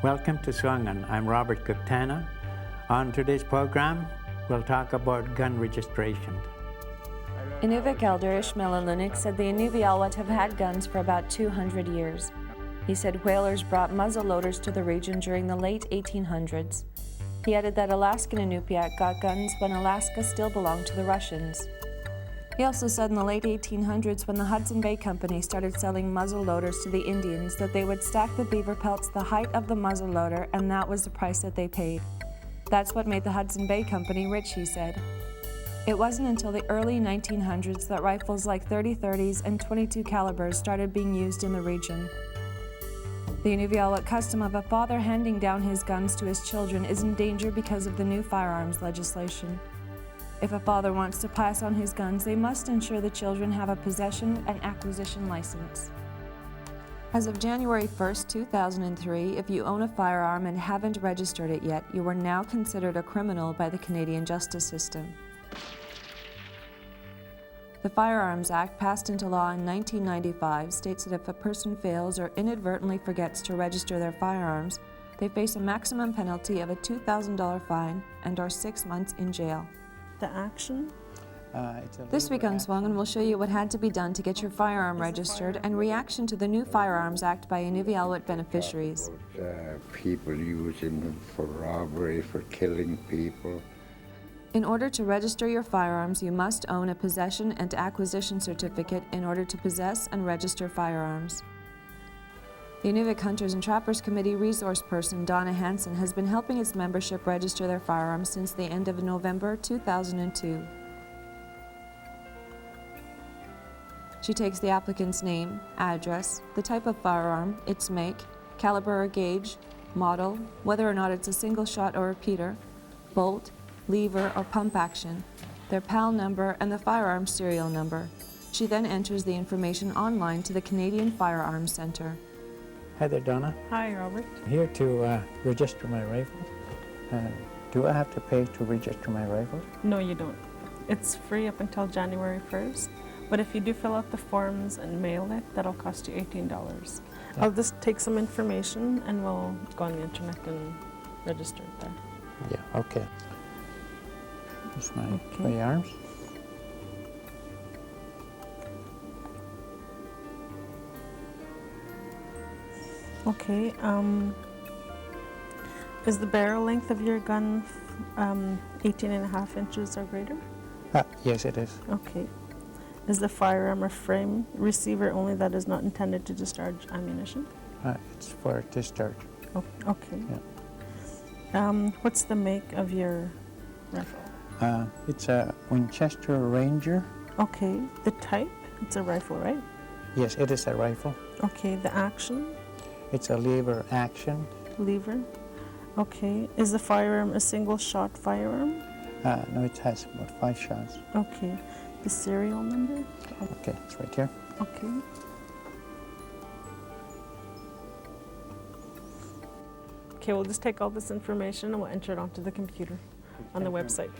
Welcome to SUAANGAN. I'm Robert Guptana. On today's program, we'll talk about gun registration. Inuvik elder Ishmael Alunik said the Inuvialuit have had guns for about 200 years. He said whalers brought muzzleloaders to the region during the late 1800s. He added that Alaskan Inupiat got guns when Alaska still belonged to the Russians. He also said in the late 1800s, when the Hudson Bay Company started selling muzzleloaders to the Indians, that they would stack the beaver pelts the height of the muzzleloader, and that was the price that they paid. That's what made the Hudson Bay Company rich, he said. It wasn't until the early 1900s that rifles like .30-30s and .22 calibers started being used in the region. The Inuvialuit custom of a father handing down his guns to his children is in danger because of the new firearms legislation. If a father wants to pass on his guns, they must ensure the children have a possession and acquisition license. As of January 1st, 2003, if you own a firearm and haven't registered it yet, you are now considered a criminal by the Canadian justice system. The Firearms Act, passed into law in 1995, states that if a person fails or inadvertently forgets to register their firearms, they face a maximum penalty of a $2,000 fine and/or 6 months in jail. The action? This week on SUAANGAN, we'll show you what had to be done to get your firearm registered and reaction to the new Firearms Act by Inuvialuit beneficiaries. People using them for robbery, for killing people. In order to register your firearms, you must own a possession and acquisition certificate in order to possess and register firearms. The Inuvik Hunters and Trappers Committee resource person Donna Hansen has been helping its membership register their firearms since the end of November 2002. She takes the applicant's name, address, the type of firearm, its make, caliber or gauge, model, whether or not it's a single shot or repeater, bolt, lever or pump action, their PAL number and the firearm serial number. She then enters the information online to the Canadian Firearms Centre. Hi there, Donna. Hi, Robert. I'm here to register my rifle. Do I have to pay to register my rifle? No, you don't. It's free up until January 1st, but if you do fill out the forms and mail it, that'll cost you $18. I'll just take some information and we'll go on the internet and register it there. Yeah, okay. Here's my firearms. Okay, is the barrel length of your gun 18.5 inches or greater? Yes, it is. Okay. Is the firearm a frame receiver only that is not intended to discharge ammunition? It's for discharge. Oh, okay. Yeah. What's the make of your rifle? It's a Winchester Ranger. Okay, the type? It's a rifle, right? Yes, it is a rifle. Okay, the action? It's a lever action. Lever? Okay, is the firearm a single shot firearm? No, it has about 5 shots. Okay, the serial number? Okay, it's right here. Okay. Okay, we'll just take all this information and we'll enter it onto the computer on the website.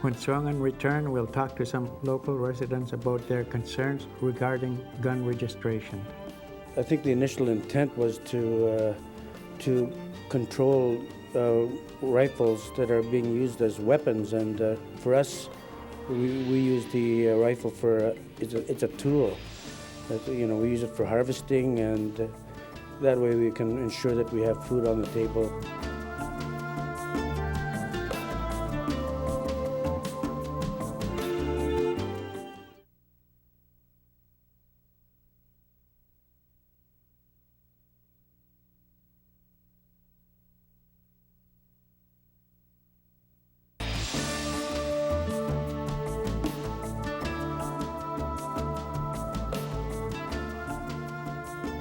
When SUAANGAN return, we'll talk to some local residents about their concerns regarding gun registration. I think the initial intent was to control rifles that are being used as weapons, and for us, we use the rifle for it's a tool. You know, we use it for harvesting, and that way we can ensure that we have food on the table.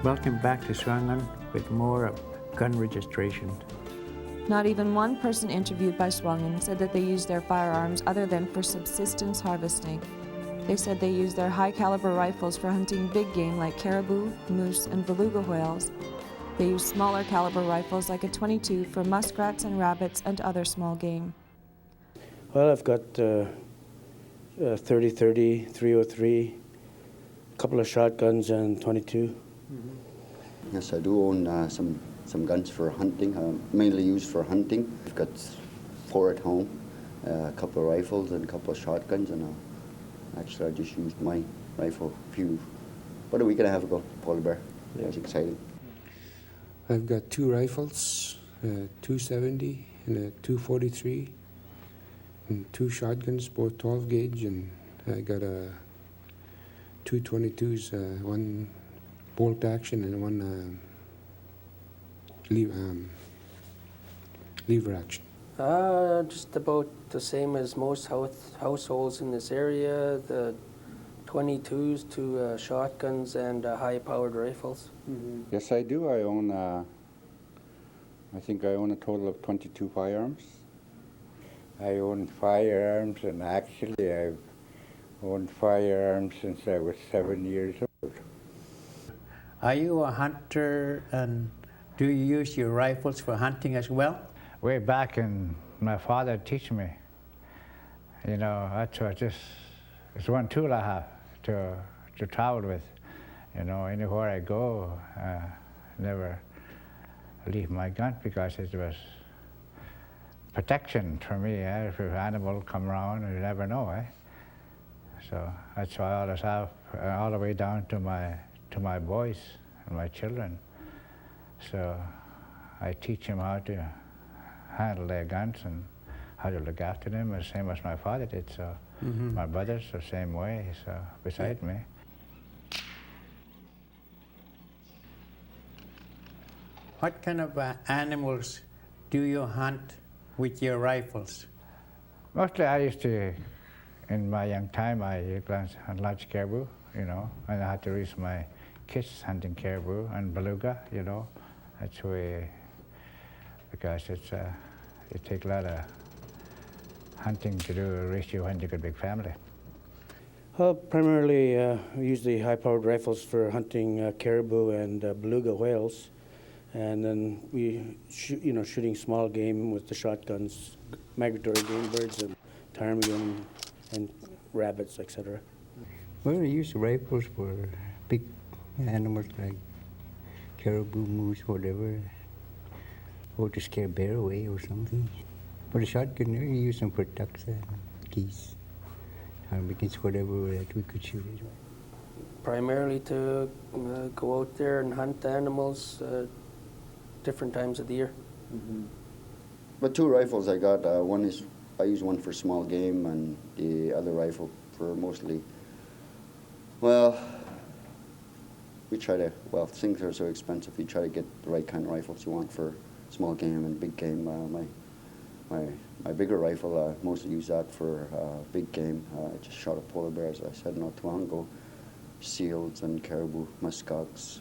Welcome back to SUAANGAN with more of gun registration. Not even one person interviewed by SUAANGAN said that they use their firearms other than for subsistence harvesting. They said they use their high-caliber rifles for hunting big game like caribou, moose, and beluga whales. They use smaller caliber rifles like a .22 for muskrats and rabbits and other small game. Well, I've got 30, 303, a couple of shotguns, and 22. Yes, I do own some guns for hunting, mainly used for hunting. I've got 4 at home, a couple of rifles and a couple of shotguns, and actually I just used my rifle about a week and a half ago, polar bear. It was exciting. I've got 2 rifles, 270 and a 243, and 2 shotguns, both 12 gauge, and I got a 222s, one bolt action and one lever action. Just about the same as most households in this area, the 22s to shotguns and high-powered rifles. Yes, I do. I think I own a total of 22 firearms. I own firearms, and actually I've owned firearms since I was 7 years old. Are you a hunter, and do you use your rifles for hunting as well? Way back, and my father teach me. You know, that's what it's one tool I have to travel with. You know, anywhere I go, never leave my gun because it was protection for me. If an animal come around, you never know. So that's why I always have all the way down to my boys and my children. So I teach them how to handle their guns and how to look after them, the same as my father did. So my brothers the same way, so beside me. What kind of animals do you hunt with your rifles? Mostly I used to, in my young time, I used to hunt large caribou, you know, and I had to raise my kids hunting caribou and beluga, you know. That's why, because it takes a lot of hunting to do a ratio when you got a big family. Primarily, we use the high-powered rifles for hunting caribou and beluga whales, and then we shooting small game with the shotguns, migratory game birds and ptarmigan and rabbits, etc. Well, I use rifles for big animals like caribou, moose, whatever, or to scare bear away or something. For the shotgun, we use them for ducks and geese, ptarmigans, whatever that we could shoot it. Primarily to go out there and hunt animals different times of the year. But 2 rifles I got. I use one for small game, and the other rifle for mostly, well, things are so expensive, you try to get the right kind of rifles you want for small game and big game. My bigger rifle, I mostly use that for big game. I just shot a polar bear, as I said not too long ago, seals and caribou, muskox,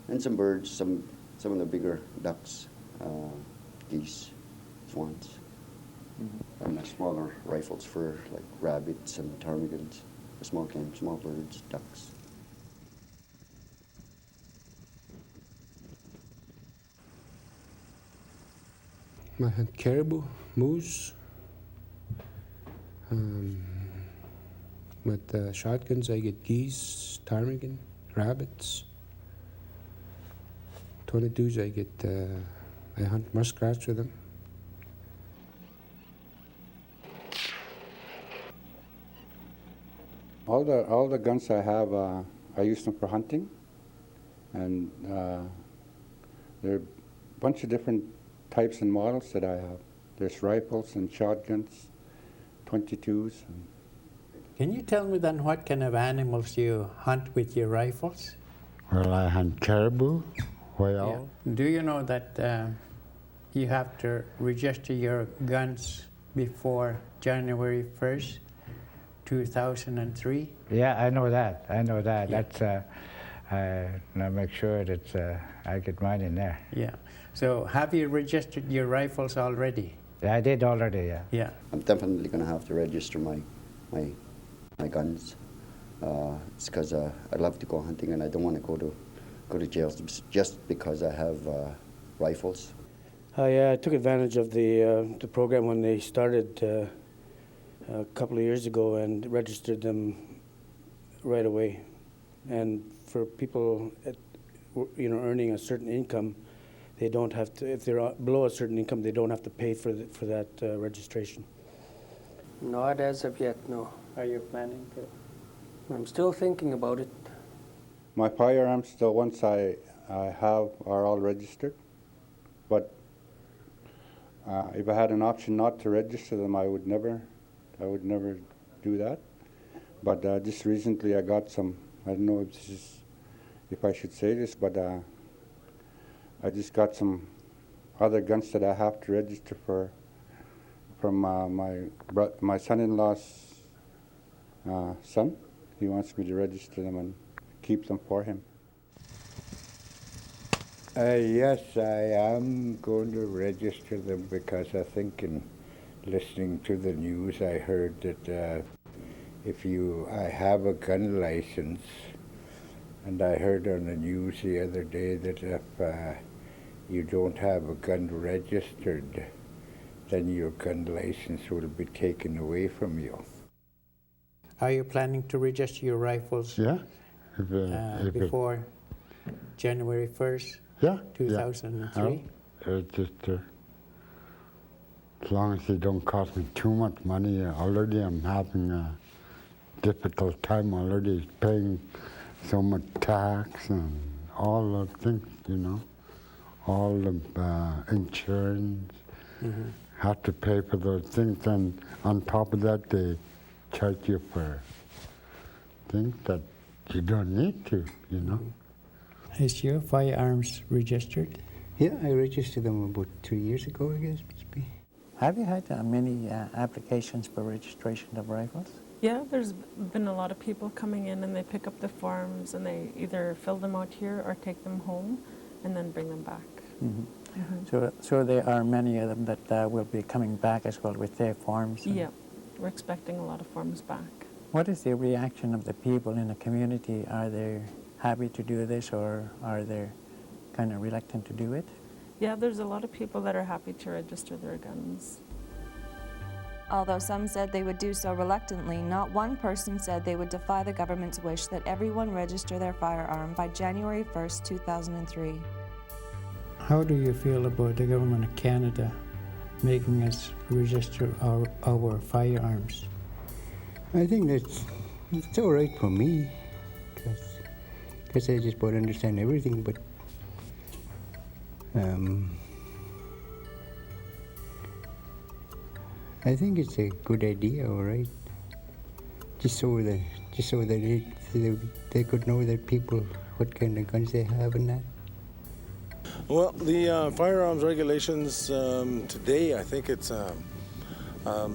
and some birds, some of the bigger ducks, geese, swans, and the smaller rifles for like rabbits and ptarmigans, for small game, small birds, ducks. I hunt caribou, moose. With shotguns, I get geese, ptarmigan, rabbits. 22s, I hunt muskrats with them. All the guns I have, I use them for hunting, and there are a bunch of different types and models that I have. There's rifles and shotguns, 22s. Can you tell me then what kind of animals you hunt with your rifles? Well, I hunt caribou, whale. Yeah. Do you know that you have to register your guns before January 1st, 2003? Yeah, I know that. Yeah. That's, I make sure that I get mine in there. Yeah. So have you registered your rifles already? Yeah, I did already, yeah. Yeah. I'm definitely going to have to register my guns. It's because I love to go hunting, and I don't want to go to jail just because I have rifles. Yeah, I took advantage of the program when they started a couple of years ago and registered them right away. And for people earning a certain income, they don't have to, if they're below a certain income, they don't have to pay for that registration. Not as of yet, no. Are you planning to? I'm still thinking about it. My firearms, the ones I have, are all registered. But if I had an option not to register them, I would never do that. But just recently I got some, I don't know if I should say this, but I just got some other guns that I have to register from my son-in-law's son. He wants me to register them and keep them for him. Yes, I am going to register them because I think in listening to the news I heard that I have a gun license, and I heard on the news the other day that if you don't have a gun registered, then your gun license will be taken away from you. Are you planning to register your rifles? Yeah. Before January 1st, 2003? Yeah. Just as long as it don't cost me too much money. Already I'm having a difficult time already paying so much tax and all the things, all the insurance. Mm-hmm. Have to pay for those things, and on top of that they charge you for things that you don't need to, Is your firearms registered? Yeah, I registered them about 3 years ago, I guess, must be. Have you had many applications for registration of rifles? Yeah, there's been a lot of people coming in and they pick up the forms and they either fill them out here or take them home and then bring them back. Mm-hmm. Mm-hmm. So there are many of them that will be coming back as well with their forms? Yeah, we're expecting a lot of forms back. What is the reaction of the people in the community? Are they happy to do this, or are they kind of reluctant to do it? Yeah, there's a lot of people that are happy to register their guns. Although some said they would do so reluctantly, not one person said they would defy the government's wish that everyone register their firearm by January 1st, 2003. How do you feel about the government of Canada making us register our firearms? I think it's all right for me, because I just don't understand everything, but I think it's a good idea, all right. Just so that they could know that people, what kind of guns they have and that. Well, the firearms regulations today, I think it's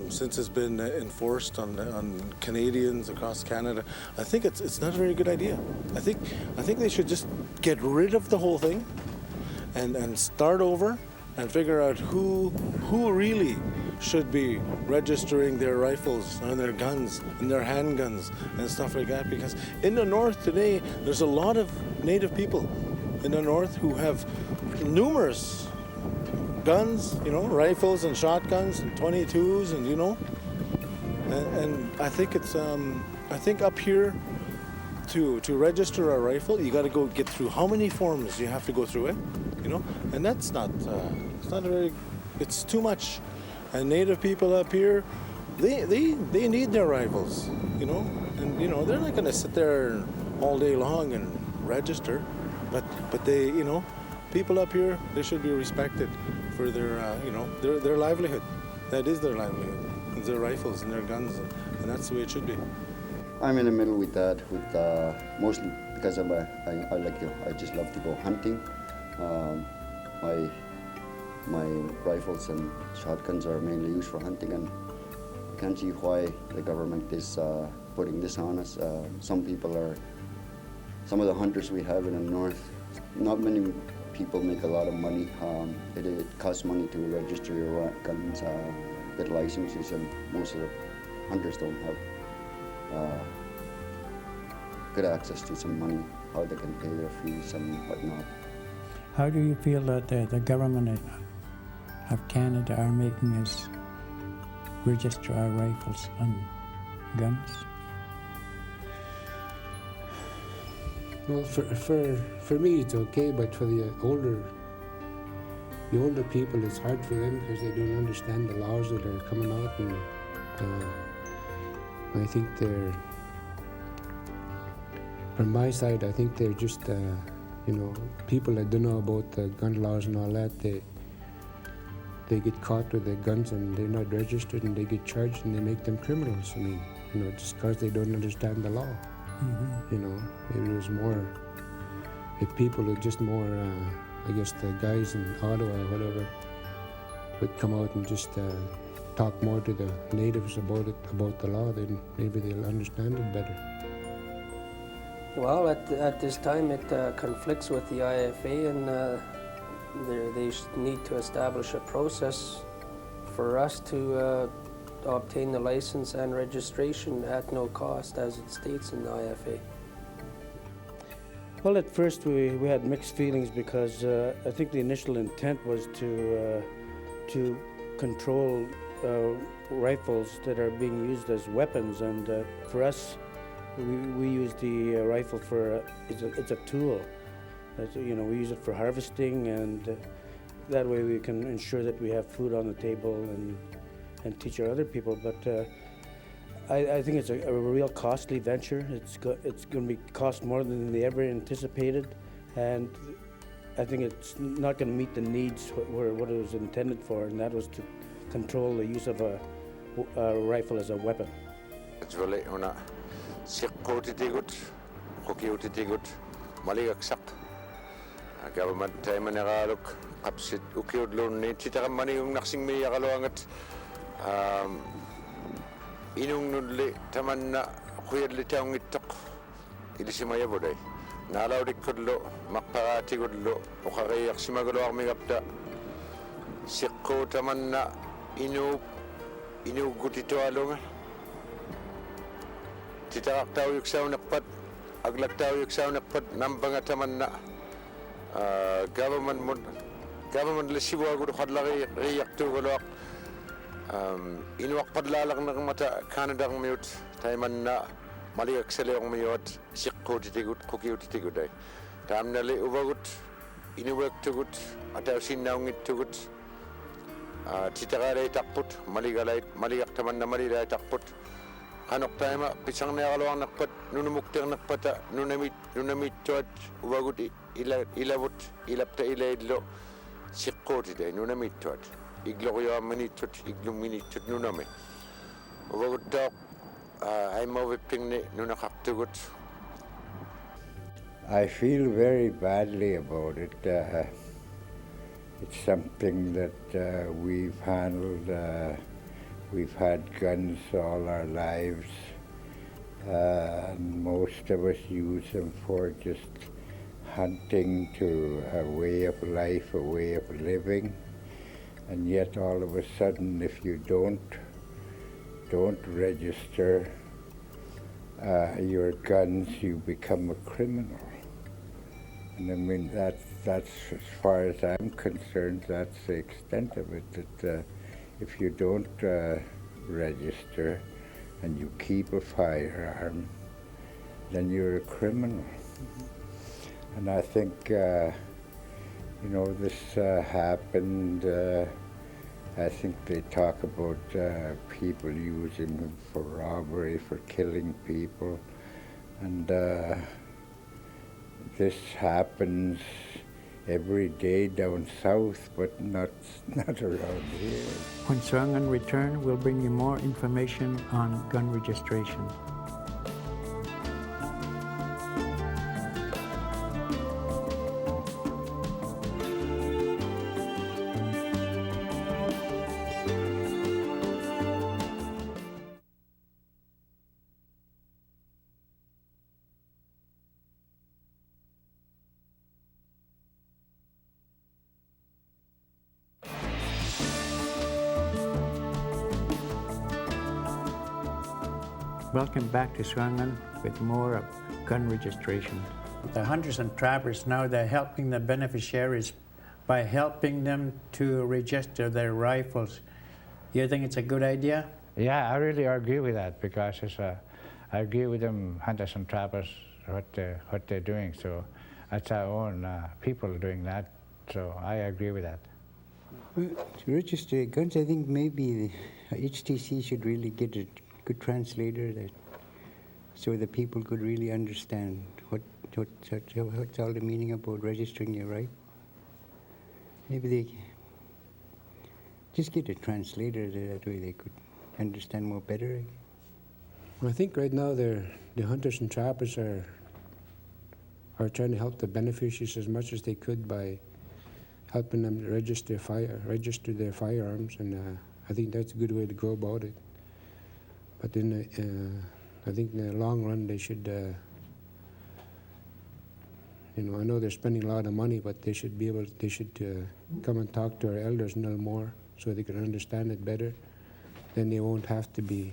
since it's been enforced on Canadians across Canada, I think it's not a very good idea. I think they should just get rid of the whole thing and start over and figure out who really should be registering their rifles and their guns and their handguns and stuff like that, because in the north today there's a lot of Native people in the north who have numerous guns, rifles and shotguns and 22s and and I think it's I think up here to register a rifle you got to go get through how many forms you have to go through it, and that's not it's not a very, it's too much. And Native people up here, they need their rifles, and they're not going to sit there all day long and register, but they, people up here, they should be respected for their their livelihood. That is their livelihood, and their rifles and their guns, and that's the way it should be. I'm in the middle with that, mostly because I just love to go hunting. My rifles and shotguns are mainly used for hunting, and I can't see why the government is putting this on us. Some of the hunters we have in the north, not many people make a lot of money. It costs money to register your guns, get licenses, and most of the hunters don't have good access to some money, how they can pay their fees and whatnot. How do you feel that the government of Canada are making us register our rifles and guns? Well, for me it's okay, but for the older people, it's hard for them because they don't understand the laws that are coming out, and I think they're, from my side, I think they're just, you know, people that don't know about the gun laws and all that, they get caught with their guns and they're not registered and they get charged and they make them criminals. I mean, you know, just because they don't understand the law. You know, maybe there's more, if people are just more, I guess the guys in Ottawa or whatever would come out and just talk more to the natives about the law, then maybe they'll understand it better. Well, at this time it conflicts with the IFA, and they need to establish a process for us to obtain the license and registration at no cost, as it states in the IFA. Well, at first we had mixed feelings because I think the initial intent was to control rifles that are being used as weapons, and for us, we use the rifle for it's a tool. You know, we use it for harvesting, and that way we can ensure that we have food on the table and teach our other people. But I think it's a real costly venture. It's going to cost more than they ever anticipated, and I think it's not going to meet the needs what it was intended for, and that was to control the use of a rifle as a weapon. Government time and Araluk, upset Ukiud Luni, Tita money, nothing me, Yagalangat, Inung Nudli, Tamanna, weirdly tongue it took. It is in my everyday. Nala de Kudlo, Maparati Gudlo, Okare, Simagolo, Megapta, Siko Tamanna, Inu Gutito Alunga, Tita Tau Yuxauna Put, Aglatau Yuxauna Put, Nambanga Tamanna. Government lesiwa gud khadlari riyaktu golok inwaq padlalag nagmata Canada ngmiut taimanna maliak seleng miot sikko titigut kukiut titigutai tamnali ubagut inuwek tugut atau sinnaungit tugut titagare takput maligalait maliak tamanna malilai takput Hanok taima pisang na kalawang nakpat nunumuktir nakpata nunamit tuat ubagut ilabut ilapta ilaidlo sikko tide nunamit tuat iglo yo minitut iglo minitut nuname ubagut tok ay mawiping ne nunakaktugut. I feel very badly about it. It's something that we've handled. We've had guns all our lives, and most of us use them for just hunting, to a way of life, a way of living, and yet all of a sudden, if you don't register your guns, you become a criminal. And I mean, that's as far as I'm concerned, that's the extent of it, that if you don't register and you keep a firearm, then you're a criminal. And I think, you know, this happened, I think they talk about people using them for robbery, for killing people, and this happens every day down south, but not around here. When SUAANGAN return, we'll bring you more information on gun registration. Welcome back to SUAANGAN with more of gun registration. The hunters and trappers now, they're helping the beneficiaries by helping them to register their rifles You think it's a good idea? Yeah, I really agree with that because I agree with them hunters and trappers what they're doing. So that's our own people doing that. So I agree with that. Well, to register guns, I think maybe the HTC should really get a good translator that, so that people could really understand what's all the meaning about registering your rifle. Maybe they just get a translator that way they could understand more better. Well, I think right now the hunters and trappers are trying to help the beneficiaries as much as they could by helping them register their firearms, and I think that's a good way to go about it. But then I think in the long run they should, I know they're spending a lot of money, but they should come and talk to our elders a little more so they can understand it better. Then they won't have to be,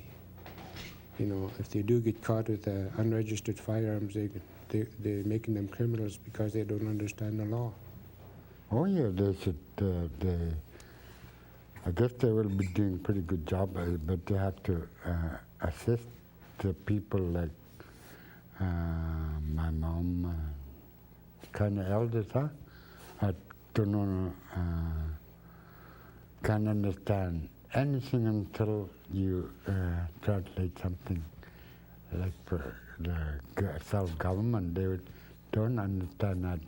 if they do get caught with unregistered firearms, they're making them criminals because they don't understand the law. Oh yeah, they should. I guess they will be doing a pretty good job, but they have to assist the people like my mom, kind of elders, huh? I don't know, can't understand anything until you translate something like for the self-government. They don't understand that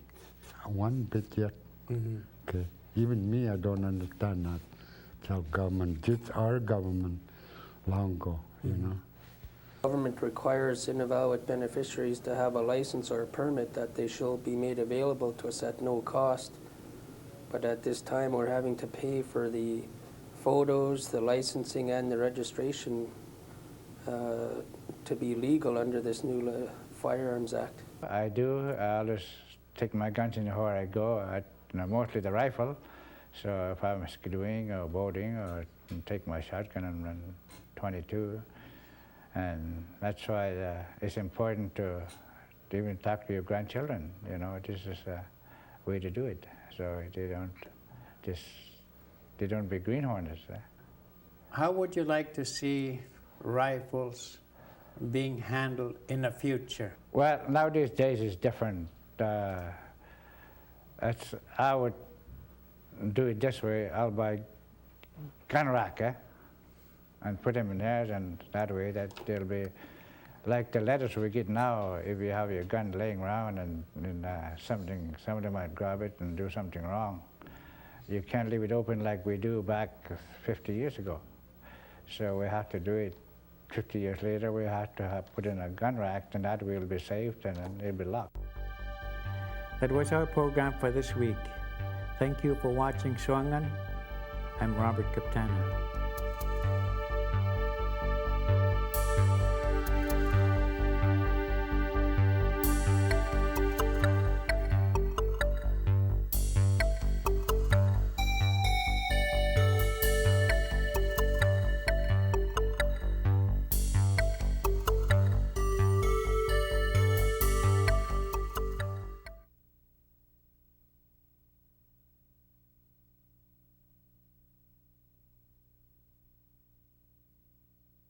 one bit yet. Mm-hmm. Okay, even me, I don't understand that self-government. Just our government long ago, you know. Government requires Inuvialuit beneficiaries to have a license or a permit that they shall be made available to us at no cost. But at this time, we're having to pay for the photos, the licensing, and the registration to be legal under this new Firearms Act. I do. I always take my guns in where I go. Mostly the rifle. So if I'm skidooing or boating, or take my shotgun and run 22. And that's why it's important to even talk to your grandchildren. This is a way to do it. So they don't be greenhorners. How would you like to see rifles being handled in the future? Well, nowadays it's different. I would do it this way. I'll buy gun rack, and put them in there, and that way that they'll be like the letters we get now. If you have your gun laying around and somebody might grab it and do something wrong, you can't leave it open like we do back 50 years ago. So we have to do it 50 years later. We have to put in a gun rack, and that will be saved and then it'll be locked. That was our program for this week. Thank you for watching SUAANGAN. I'm Robert Captana.